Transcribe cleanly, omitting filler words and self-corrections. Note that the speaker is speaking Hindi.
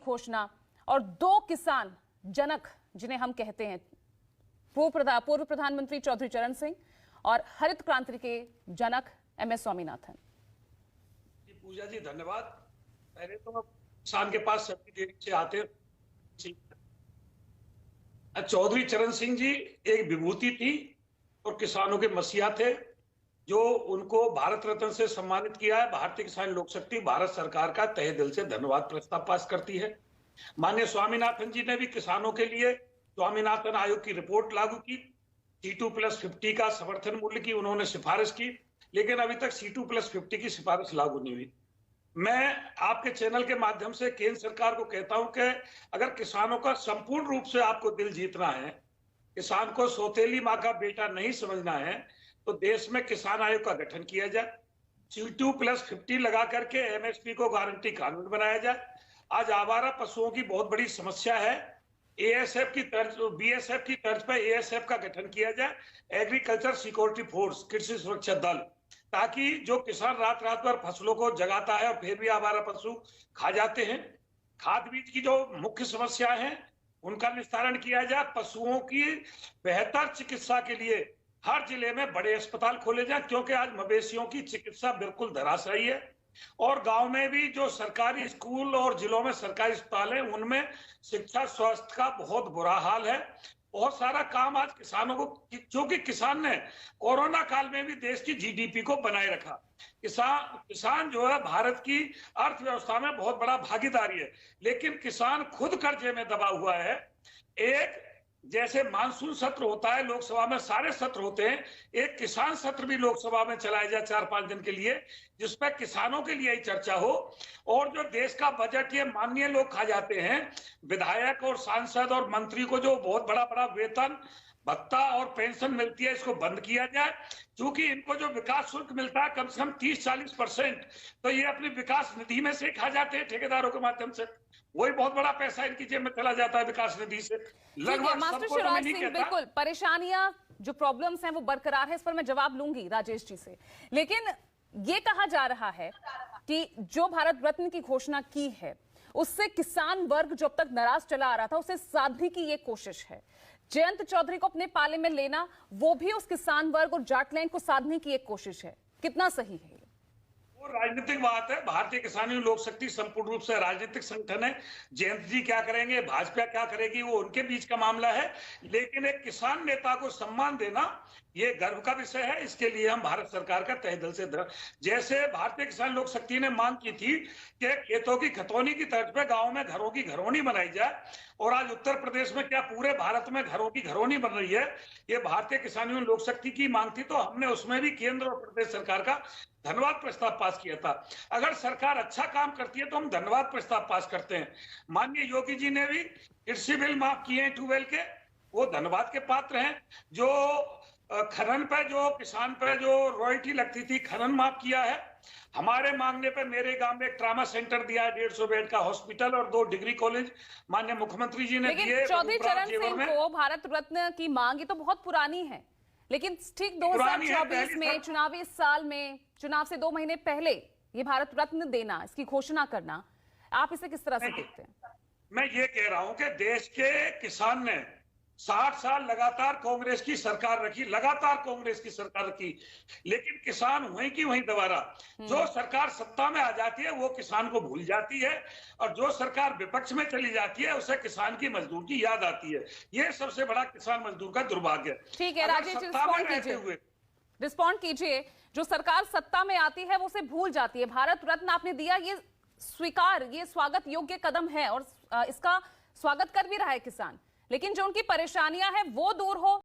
घोषणा और दो किसान जनक जिन्हें हम कहते हैं, पूर्व प्रधानमंत्री चौधरी चरण सिंह और हरित क्रांति के जनक एमएस स्वामीनाथन। पूजा जी धन्यवाद। पहले तो किसान के पास सब्जी देने से आते चौधरी चरण सिंह जी एक विभूति थी और किसानों के मसीहा थे, जो उनको भारत रत्न से सम्मानित किया है। भारतीय किसान लोक शक्ति भारत सरकार का तहे दिल से धन्यवाद प्रस्ताव पास करती है। माननीय स्वामीनाथन जी ने भी किसानों के लिए स्वामीनाथन आयोग की रिपोर्ट लागू की, C2+50 का समर्थन मूल्य की उन्होंने सिफारिश की, लेकिन अभी तक C2+50 की सिफारिश लागू नहीं हुई। मैं आपके चैनल के माध्यम से केंद्र सरकार को कहता हूं कि अगर किसानों का संपूर्ण रूप से आपको दिल जीतना है, किसान को सौतेली माँ का बेटा नहीं समझना है, तो देश में किसान आयोग का गठन किया जाए, C2+50 लगा करके MSP को गारंटी कानून बनाया जाए। आज आवारा पशुओं की बहुत बड़ी समस्या है। ASF की तर्ज, BSF की तर्ज पर ASF का गठन किया जाए, एग्रीकल्चर सिक्योरिटी फोर्स, कृषि सुरक्षा दल, ताकि जो किसान रात रात भर फसलों को जगाता है और फिर भी आवारा पशु खा जाते हैं। खाद बीज की जो मुख्य समस्या है उनका निस्तारण किया जाए। पशुओं की बेहतर चिकित्सा के लिए हर जिले में बड़े अस्पताल खोले जाए, क्योंकि आज मवेशियों की चिकित्सा बिल्कुल धराशायी है। और गांव में भी जो सरकारी स्कूल और जिलों में सरकारी अस्पताल है, उनमें शिक्षा स्वास्थ्य का बहुत बुरा हाल है। बहुत सारा काम आज किसानों को, क्योंकि किसान ने कोरोना काल में भी देश की GDP को बनाए रखा। किसान जो है भारत की अर्थव्यवस्था में बहुत बड़ा भागीदारी है, लेकिन किसान खुद कर्जे में दबा हुआ है। एक जैसे मानसून सत्र होता है, लोकसभा में सारे सत्र होते हैं, एक किसान सत्र भी लोकसभा में चलाया जाए 4-5 दिन के लिए, जिसपे किसानों के लिए ही चर्चा हो। और जो देश का बजट ये माननीय लोग खा जाते हैं, विधायक और सांसद और मंत्री को जो बहुत बड़ा बड़ा वेतन भत्ता और पेंशन मिलती है, इसको बंद किया जाए। क्योंकि इनको जो विकास शुल्क मिलता है कम से कम 30-40%, तो ये अपनी विकास निधि में से खा जाते हैं ठेकेदारों के माध्यम से। वही बहुत बड़ा पैसा इनकी जेब में चला जाता है विकास निधि से। लगभग मास्टर शिवराज सिंह, बिल्कुल प्ररेशानियां जो प्रॉब्लम्स हैं वो बरकरार है, इस पर मैं जवाब लूंगी राजेश जी से। लेकिन ये कहा जा रहा है कि जो भारत रत्न की घोषणा की है उससे किसान वर्ग जो अब तक नाराज चला आ रहा था, उसे साधने की ये कोशिश है। जयंत चौधरी को अपने पाले में लेना, वो भी उस किसान वर्ग और जाटलैंड को साधने की एक कोशिश है। कितना सही है? राजनीतिक बात है। भारतीय किसान लोक शक्ति संपूर्ण रूप से राजनीतिक संगठन है। जयंत जी क्या करेंगे, भाजपा क्या करेगी, वो उनके बीच का मामला है। लेकिन एक किसान नेता को सम्मान देना ये गर्व का विषय है। इसके लिए हम भारत सरकार का तहे दिल से जैसे भारतीय किसान लोक शक्ति ने मांग की थी कि खेतों की खतौनी की तर्ज पे गाँव में घरों की घरौनी बनाई जाए, और आज उत्तर प्रदेश में क्या पूरे भारत में घरों की घरौनी बन रही है, ये भारतीय किसान लोक शक्ति की मांग थी। तो हमने उसमें भी केंद्र और प्रदेश सरकार का धन्यवाद प्रस्ताव पास किया था। अगर सरकार अच्छा काम करती है तो हम धन्यवाद प्रस्ताव पास करते हैं। माननीय योगी जी ने भी कृषि बिल माफ किए हैं ट्यूबवेल के, वो धन्यवाद के पात्र हैं। जो खनन पे, जो किसान पे जो रॉयल्टी लगती थी, खनन माफ किया है। हमारे मांगने पे मेरे गांव में एक ट्रामा सेंटर दिया है, 150 बेड का हॉस्पिटल और 2 डिग्री कॉलेज माननीय मुख्यमंत्री जी ने दिए। चौधरी चरण सिंह को भारत रत्न की मांग ये तो बहुत पुरानी है, लेकिन ठीक 2024 में चुनावी साल में, चुनाव से 2 महीने पहले ये भारत रत्न देना, इसकी घोषणा करना, आप इसे किस तरह से देखते हैं? मैं ये कह रहा हूं कि देश के किसान ने 60 साल लगातार कांग्रेस की सरकार रखी, लगातार कांग्रेस की सरकार रखी, लेकिन किसान वहीं की वहीं दोबारा। जो सरकार सत्ता में आ जाती है वो किसान को भूल जाती है, और जो सरकार विपक्ष में चली जाती है उसे किसान की मजदूर की याद आती है। ये सबसे बड़ा किसान मजदूर का दुर्भाग्य है। ठीक है राजेश, रिस्पॉन्ड कीजिए। जो सरकार सत्ता में आती है वो उसे भूल जाती है। भारत रत्न आपने दिया, ये स्वीकार, ये स्वागत योग्य कदम है और इसका स्वागत कर भी रहा है किसान, लेकिन जो उनकी परेशानियां हैं वो दूर हो,